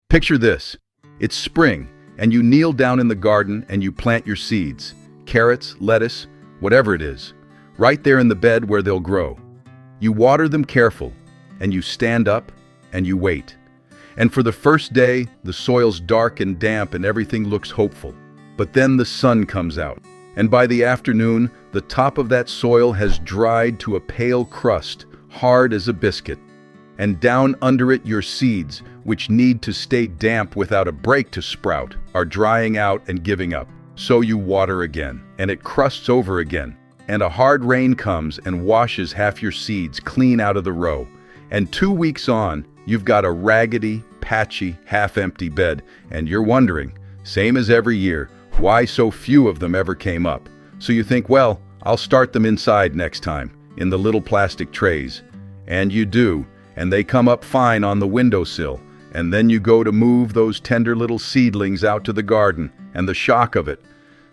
Picture this. It's spring, and you kneel down in the garden and you plant your seeds. Carrots, lettuce, whatever it is. Right there in the bed where they'll grow. You water them careful, and you stand up, and you wait. And for the first day, the soil's dark and damp and everything looks hopeful. But then the sun comes out, and by the afternoon, the top of that soil has dried to a pale crust, hard as a biscuit. And down under it your seeds, which need to stay damp without a break to sprout, are drying out and giving up. So you water again, and it crusts over again. And a hard rain comes and washes half your seeds clean out of the row. And 2 weeks on, you've got a raggedy, patchy, half-empty bed, and you're wondering, same as every year, why so few of them ever came up. So you think, well, I'll start them inside next time, in the little plastic trays. And you do, and they come up fine on the windowsill. And then you go to move those tender little seedlings out to the garden, and the shock of it,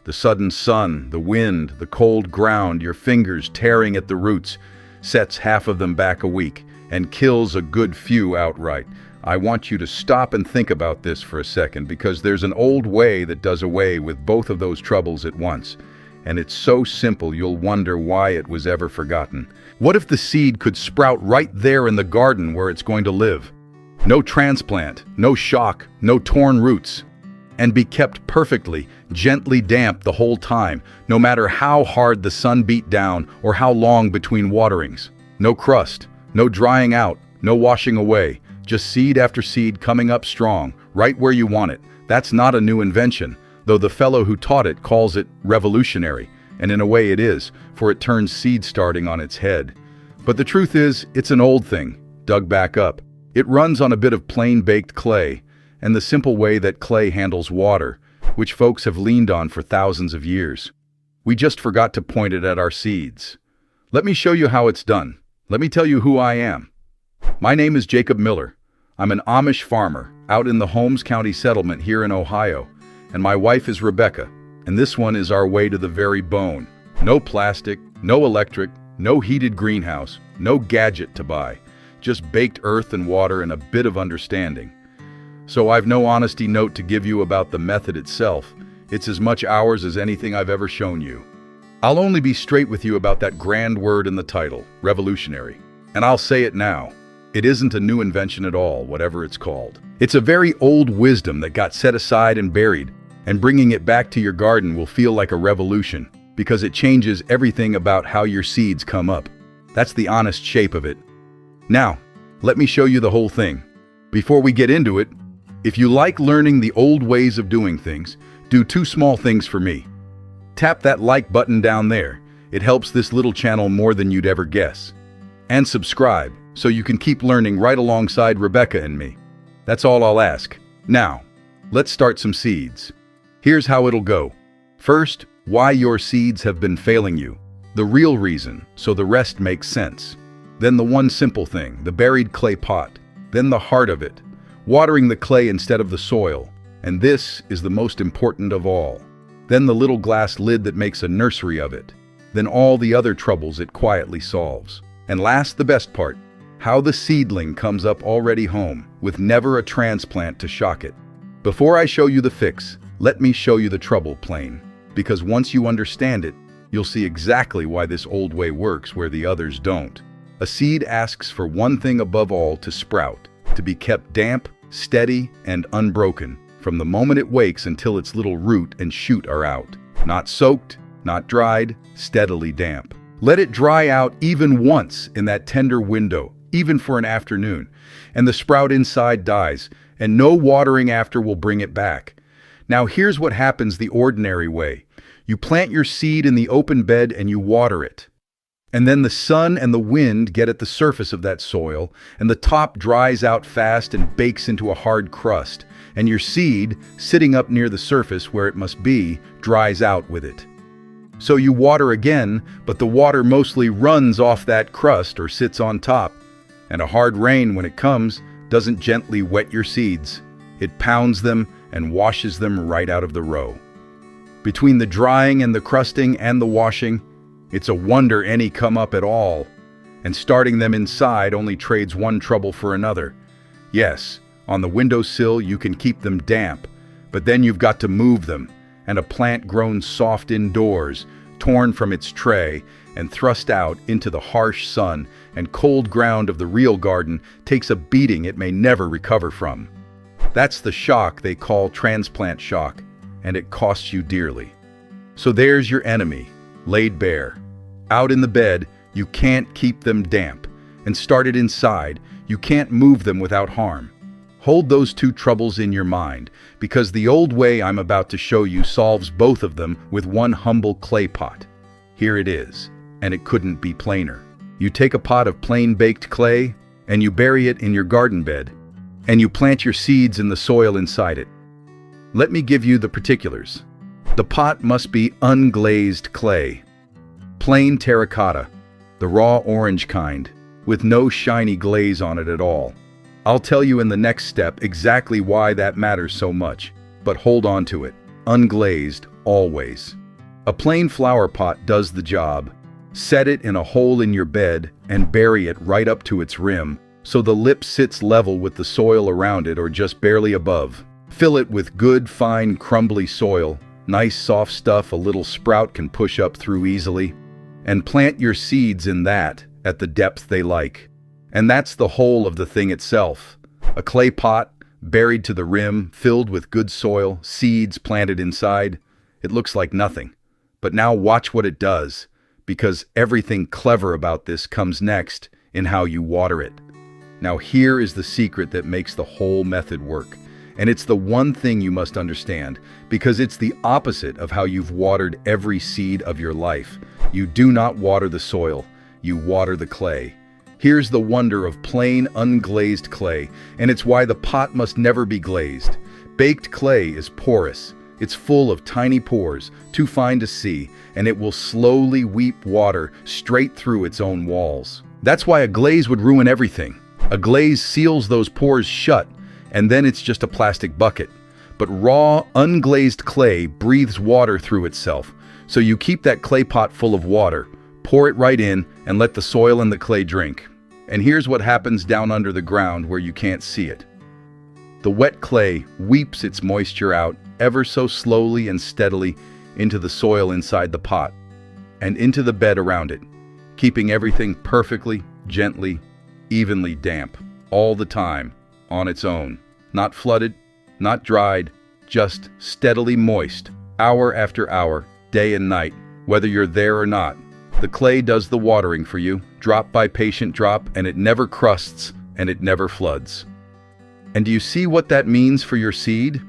the sudden sun, the wind, the cold ground, your fingers tearing at the roots, sets half of them back a week and kills a good few outright. I want you to stop and think about this for a second, because there's an old way that does away with both of those troubles at once. And it's so simple you'll wonder why it was ever forgotten. What if the seed could sprout right there in the garden where it's going to live? No transplant, no shock, no torn roots. And be kept perfectly, gently damp the whole time, no matter how hard the sun beat down or how long between waterings. No crust, no drying out, no washing away, just seed after seed coming up strong, right where you want it. That's not a new invention, though the fellow who taught it calls it revolutionary, and in a way it is, for it turns seed starting on its head. But the truth is, it's an old thing, dug back up. It runs on a bit of plain-baked clay, and the simple way that clay handles water, which folks have leaned on for thousands of years. We just forgot to point it at our seeds. Let me show you how it's done. Let me tell you who I am. My name is Jacob Miller. I'm an Amish farmer out in the Holmes County settlement here in Ohio, and my wife is Rebecca, and this one is our way to the very bone. No plastic, no electric, no heated greenhouse, no gadget to buy, just baked earth and water and a bit of understanding. So I've no honesty note to give you about the method itself. It's as much ours as anything I've ever shown you. I'll only be straight with you about that grand word in the title, revolutionary. And I'll say it now. It isn't a new invention at all, whatever it's called. It's a very old wisdom that got set aside and buried, and bringing it back to your garden will feel like a revolution, because it changes everything about how your seeds come up. That's the honest shape of it. Now, let me show you the whole thing. Before we get into it, if you like learning the old ways of doing things, do 2 small things for me. Tap that like button down there. It helps this little channel more than you'd ever guess. And subscribe, so you can keep learning right alongside Rebecca and me. That's all I'll ask. Now, let's start some seeds. Here's how it'll go. First, why your seeds have been failing you. The real reason, so the rest makes sense. Then the one simple thing, the buried clay pot. Then the heart of it, watering the clay instead of the soil. And this is the most important of all. Then the little glass lid that makes a nursery of it. Then all the other troubles it quietly solves. And last, the best part, how the seedling comes up already home, with never a transplant to shock it. Before I show you the fix, let me show you the trouble plain. Because once you understand it, you'll see exactly why this old way works where the others don't. A seed asks for one thing above all to sprout, to be kept damp, steady, and unbroken, from the moment it wakes until its little root and shoot are out. Not soaked, not dried, steadily damp. Let it dry out even once in that tender window, even for an afternoon, and the sprout inside dies, and no watering after will bring it back. Now here's what happens the ordinary way. You plant your seed in the open bed and you water it. And then the sun and the wind get at the surface of that soil, and the top dries out fast and bakes into a hard crust, and your seed, sitting up near the surface where it must be, dries out with it. So you water again, but the water mostly runs off that crust or sits on top, and a hard rain, when it comes, doesn't gently wet your seeds. It pounds them and washes them right out of the row. Between the drying and the crusting and the washing, it's a wonder any come up at all, and starting them inside only trades one trouble for another. Yes, On the windowsill, you can keep them damp, but then you've got to move them, and a plant grown soft indoors, torn from its tray, and thrust out into the harsh sun and cold ground of the real garden takes a beating it may never recover from. That's the shock they call transplant shock, and it costs you dearly. So there's your enemy, laid bare. Out in the bed, you can't keep them damp, and started inside, you can't move them without harm. Hold those two troubles in your mind, because the old way I'm about to show you solves both of them with one humble clay pot. Here it is, and it couldn't be plainer. You take a pot of plain baked clay, and you bury it in your garden bed, and you plant your seeds in the soil inside it. Let me give you the particulars. The pot must be unglazed clay, plain terracotta, the raw orange kind, with no shiny glaze on it at all. I'll tell you in the next step exactly why that matters so much, but hold on to it. Unglazed, always. A plain flower pot does the job. Set it in a hole in your bed and bury it right up to its rim, so the lip sits level with the soil around it or just barely above. Fill it with good, fine, crumbly soil, nice soft stuff a little sprout can push up through easily, and plant your seeds in that at the depth they like. And that's the whole of the thing itself. A clay pot, buried to the rim, filled with good soil, seeds planted inside. It looks like nothing. But now watch what it does, because everything clever about this comes next in how you water it. Now here is the secret that makes the whole method work. And it's the one thing you must understand, because it's the opposite of how you've watered every seed of your life. You do not water the soil, you water the clay. Here's the wonder of plain, unglazed clay, and it's why the pot must never be glazed. Baked clay is porous. It's full of tiny pores, too fine to see, and it will slowly weep water straight through its own walls. That's why a glaze would ruin everything. A glaze seals those pores shut, and then it's just a plastic bucket. But raw, unglazed clay breathes water through itself, so you keep that clay pot full of water, pour it right in, and let the soil and the clay drink. And here's what happens down under the ground where you can't see it. The wet clay weeps its moisture out ever so slowly and steadily into the soil inside the pot, and into the bed around it, keeping everything perfectly, gently, evenly damp, all the time, on its own. Not flooded, not dried, just steadily moist, hour after hour, day and night, whether you're there or not. The clay does the watering for you, drop by patient drop, and it never crusts, and it never floods. And do you see what that means for your seed?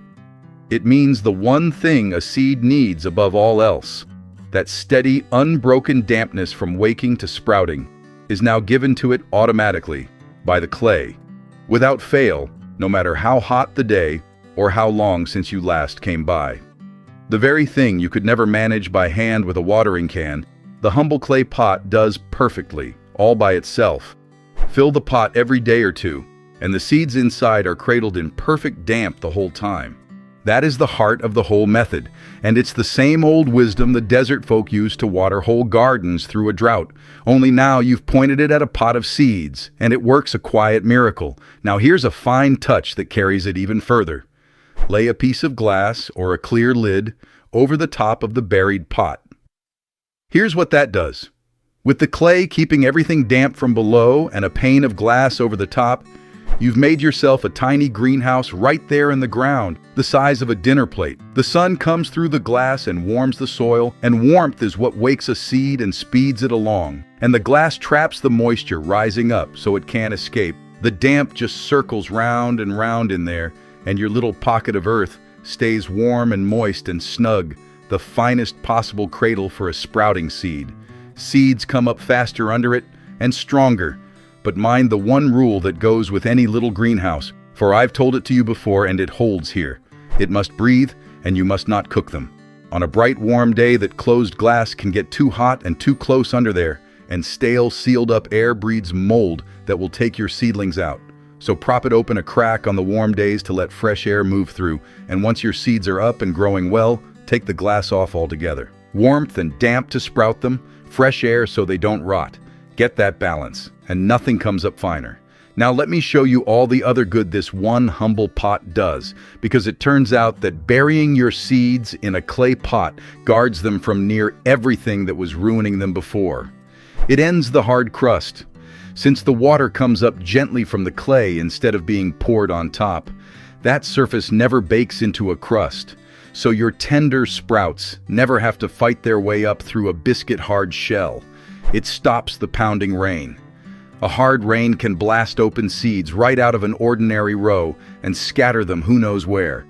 It means the one thing a seed needs above all else. That steady, unbroken dampness from waking to sprouting is now given to it automatically by the clay, without fail, no matter how hot the day or how long since you last came by. The very thing you could never manage by hand with a watering can, the humble clay pot does perfectly, all by itself. Fill the pot every day or two, and the seeds inside are cradled in perfect damp the whole time. That is the heart of the whole method, and it's the same old wisdom the desert folk used to water whole gardens through a drought, only now you've pointed it at a pot of seeds, and it works a quiet miracle. Now here's a fine touch that carries it even further. Lay a piece of glass or a clear lid over the top of the buried pot. Here's what that does. With the clay keeping everything damp from below and a pane of glass over the top, you've made yourself a tiny greenhouse right there in the ground, the size of a dinner plate. The sun comes through the glass and warms the soil, and warmth is what wakes a seed and speeds it along. And the glass traps the moisture rising up so it can't escape. The damp just circles round and round in there, and your little pocket of earth stays warm and moist and snug, the finest possible cradle for a sprouting seed. Seeds come up faster under it and stronger. But mind the one rule that goes with any little greenhouse, for I've told it to you before and it holds here. It must breathe, and you must not cook them. On a bright, warm day, that closed glass can get too hot and too close under there, and stale, sealed-up air breeds mold that will take your seedlings out. So prop it open a crack on the warm days to let fresh air move through, and once your seeds are up and growing well, take the glass off altogether. Warmth and damp to sprout them, fresh air so they don't rot. Get that balance, and nothing comes up finer. Now let me show you all the other good this one humble pot does, because it turns out that burying your seeds in a clay pot guards them from near everything that was ruining them before. It ends the hard crust. Since the water comes up gently from the clay instead of being poured on top, that surface never bakes into a crust, so your tender sprouts never have to fight their way up through a biscuit-hard shell. It stops the pounding rain. A hard rain can blast open seeds right out of an ordinary row and scatter them who knows where.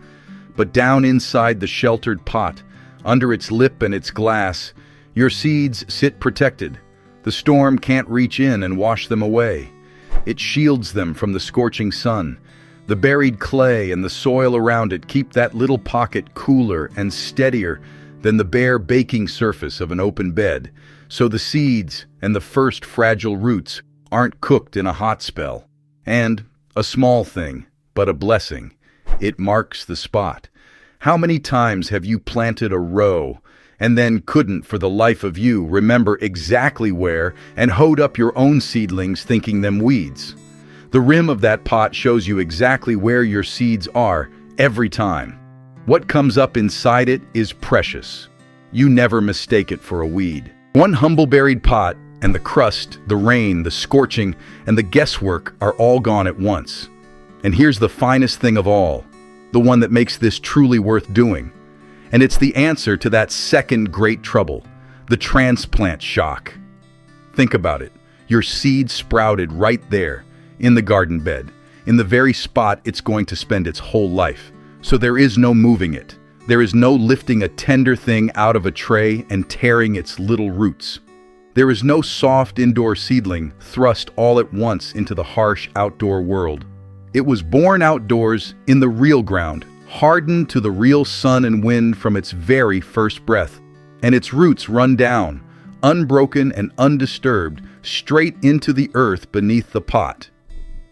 But down inside the sheltered pot, under its lip and its glass, your seeds sit protected. The storm can't reach in and wash them away. It shields them from the scorching sun. The buried clay and the soil around it keep that little pocket cooler and steadier than the bare baking surface of an open bed, so the seeds and the first fragile roots aren't cooked in a hot spell. And, a small thing, but a blessing, it marks the spot. How many times have you planted a row and then couldn't for the life of you remember exactly where and hoed up your own seedlings thinking them weeds? The rim of that pot shows you exactly where your seeds are every time. What comes up inside it is precious. You never mistake it for a weed. One humble buried pot, and the crust, the rain, the scorching, and the guesswork are all gone at once. And here's the finest thing of all, the one that makes this truly worth doing. And it's the answer to that second great trouble, the transplant shock. Think about it. Your seed sprouted right there, in the garden bed, in the very spot it's going to spend its whole life. So there is no moving it. There is no lifting a tender thing out of a tray and tearing its little roots. There is no soft indoor seedling thrust all at once into the harsh outdoor world. It was born outdoors in the real ground, hardened to the real sun and wind from its very first breath. And its roots run down, unbroken and undisturbed, straight into the earth beneath the pot.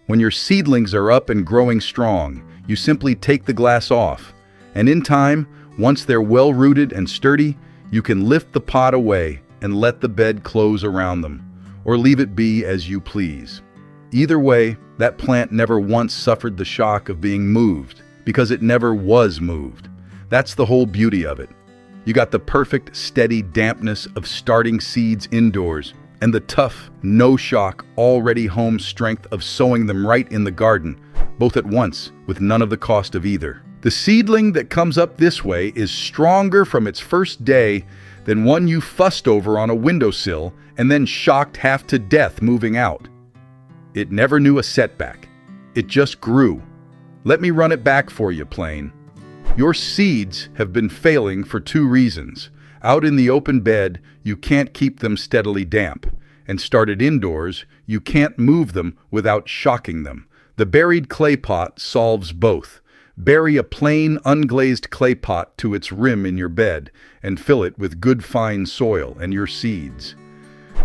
When your seedlings are up and growing strong, you simply take the glass off. And in time, once they're well-rooted and sturdy, you can lift the pot away and let the bed close around them, or leave it be as you please. Either way, that plant never once suffered the shock of being moved, because it never was moved. That's the whole beauty of it. You got the perfect, steady dampness of starting seeds indoors, and the tough, no-shock, already home strength of sowing them right in the garden, both at once, with none of the cost of either. The seedling that comes up this way is stronger from its first day than one you fussed over on a windowsill and then shocked half to death moving out. It never knew a setback. It just grew. Let me run it back for you, plain. Your seeds have been failing for two reasons. Out in the open bed, you can't keep them steadily damp, and started indoors, you can't move them without shocking them. The buried clay pot solves both. Bury a plain, unglazed clay pot to its rim in your bed and fill it with good fine soil and your seeds.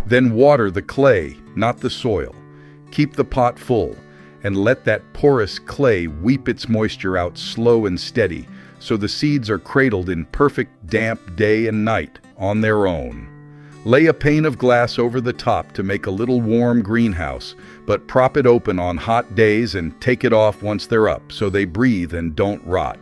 Then water the clay, not the soil. Keep the pot full and let that porous clay weep its moisture out slow and steady so the seeds are cradled in perfect damp day and night on their own. Lay a pane of glass over the top to make a little warm greenhouse, but prop it open on hot days and take it off once they're up so they breathe and don't rot.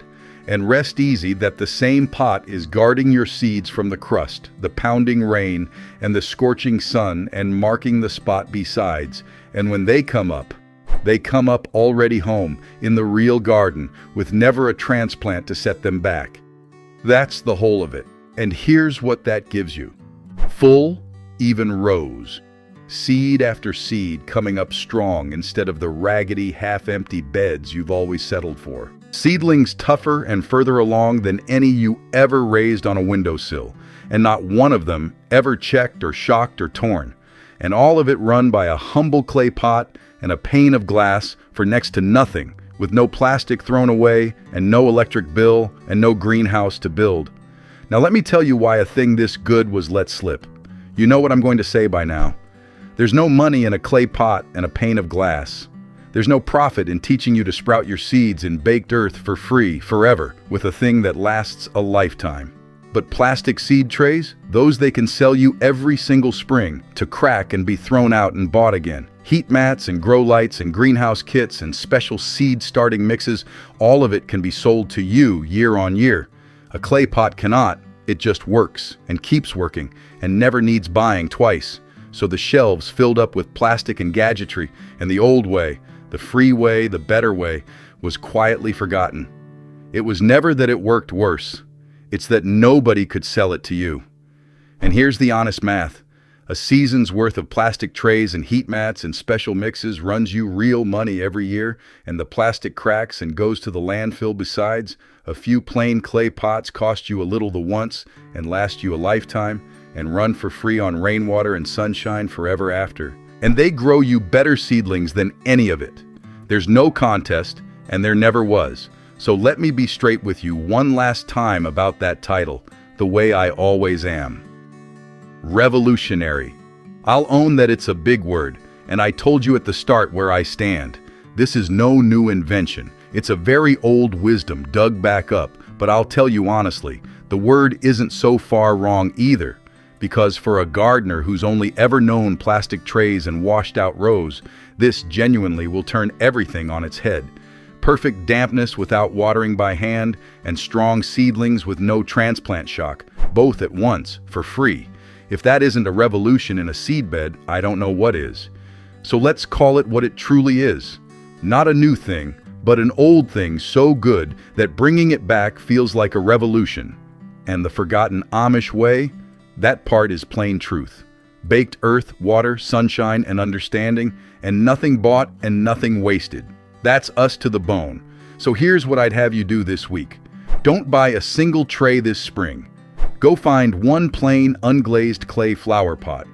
And rest easy that the same pot is guarding your seeds from the crust, the pounding rain, and the scorching sun, and marking the spot besides. And when they come up already home, in the real garden, with never a transplant to set them back. That's the whole of it. And here's what that gives you. Full, even rows. Seed after seed coming up strong instead of the raggedy, half-empty beds you've always settled for. Seedlings tougher and further along than any you ever raised on a windowsill, and not one of them ever checked or shocked or torn. And all of it run by a humble clay pot and a pane of glass for next to nothing, with no plastic thrown away and no electric bill and no greenhouse to build. Now let me tell you why a thing this good was let slip. You know what I'm going to say by now. There's no money in a clay pot and a pane of glass. There's no profit in teaching you to sprout your seeds in baked earth for free, forever, with a thing that lasts a lifetime. But plastic seed trays, those they can sell you every single spring, to crack and be thrown out and bought again. Heat mats and grow lights and greenhouse kits and special seed starting mixes, all of it can be sold to you year on year. A clay pot cannot. It just works and keeps working and never needs buying twice. So the shelves filled up with plastic and gadgetry, and the old way, the free way, the better way, was quietly forgotten. It was never that it worked worse. It's that nobody could sell it to you. And here's the honest math. A season's worth of plastic trays and heat mats and special mixes runs you real money every year, and the plastic cracks and goes to the landfill besides. A few plain clay pots cost you a little the once and last you a lifetime and run for free on rainwater and sunshine forever after. And they grow you better seedlings than any of it. There's no contest, and there never was. So let me be straight with you one last time about that title, the way I always am. Revolutionary. I'll own that it's a big word, and I told you at the start where I stand. This is no new invention. It's a very old wisdom dug back up, but I'll tell you honestly, the word isn't so far wrong either, because for a gardener who's only ever known plastic trays and washed out rows, this genuinely will turn everything on its head. Perfect dampness without watering by hand, and strong seedlings with no transplant shock, both at once, for free. If that isn't a revolution in a seedbed, I don't know what is. So let's call it what it truly is. Not a new thing, but an old thing so good that bringing it back feels like a revolution. And the forgotten Amish way? That part is plain truth. Baked earth, water, sunshine, and understanding, and nothing bought and nothing wasted. That's us to the bone. So here's what I'd have you do this week. Don't buy a single tray this spring. Go find one plain, unglazed clay flower pot.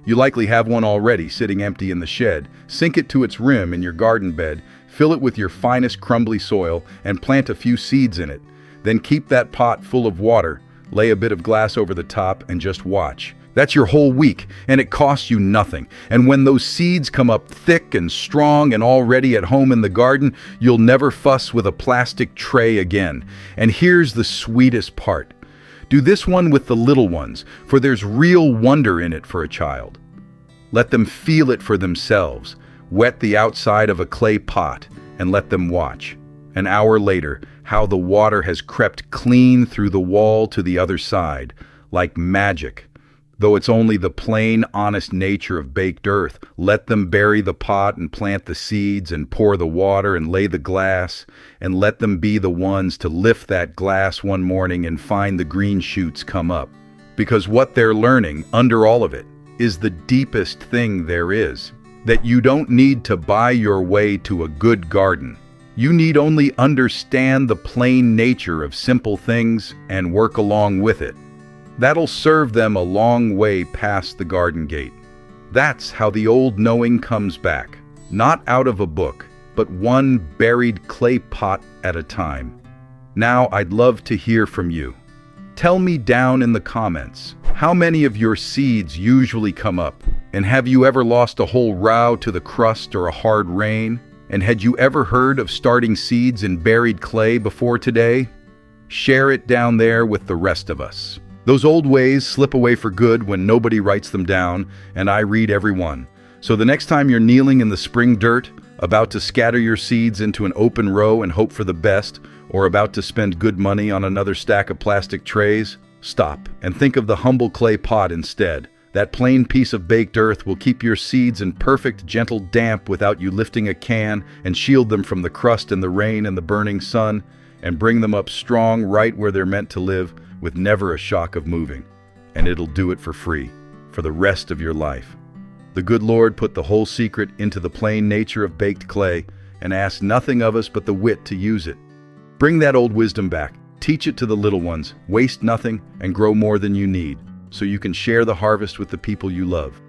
You likely have one already sitting empty in the shed. Sink it to its rim in your garden bed, fill it with your finest crumbly soil, and plant a few seeds in it. Then keep that pot full of water, lay a bit of glass over the top, and just watch. That's your whole week, and it costs you nothing. And when those seeds come up thick and strong and already at home in the garden, you'll never fuss with a plastic tray again. And here's the sweetest part. Do this one with the little ones, for there's real wonder in it for a child. Let them feel it for themselves. Wet the outside of a clay pot and let them watch. An hour later, how the water has crept clean through the wall to the other side, like magic. Though it's only the plain, honest nature of baked earth, let them bury the pot and plant the seeds and pour the water and lay the glass, and let them be the ones to lift that glass one morning and find the green shoots come up. Because what they're learning, under all of it, is the deepest thing there is, that you don't need to buy your way to a good garden. You need only understand the plain nature of simple things and work along with it. That'll serve them a long way past the garden gate. That's how the old knowing comes back, not out of a book, but one buried clay pot at a time. Now I'd love to hear from you. Tell me down in the comments, how many of your seeds usually come up? And have you ever lost a whole row to the crust or a hard rain? And had you ever heard of starting seeds in buried clay before today? Share it down there with the rest of us. Those old ways slip away for good when nobody writes them down, and I read every one. So the next time you're kneeling in the spring dirt, about to scatter your seeds into an open row and hope for the best, or about to spend good money on another stack of plastic trays, stop and think of the humble clay pot instead. That plain piece of baked earth will keep your seeds in perfect, gentle damp without you lifting a can, and shield them from the crust and the rain and the burning sun, and bring them up strong right where they're meant to live, with never a shock of moving. And it'll do it for free, for the rest of your life. The good Lord put the whole secret into the plain nature of baked clay, and asked nothing of us but the wit to use it. Bring that old wisdom back, teach it to the little ones, waste nothing, and grow more than you need, so you can share the harvest with the people you love.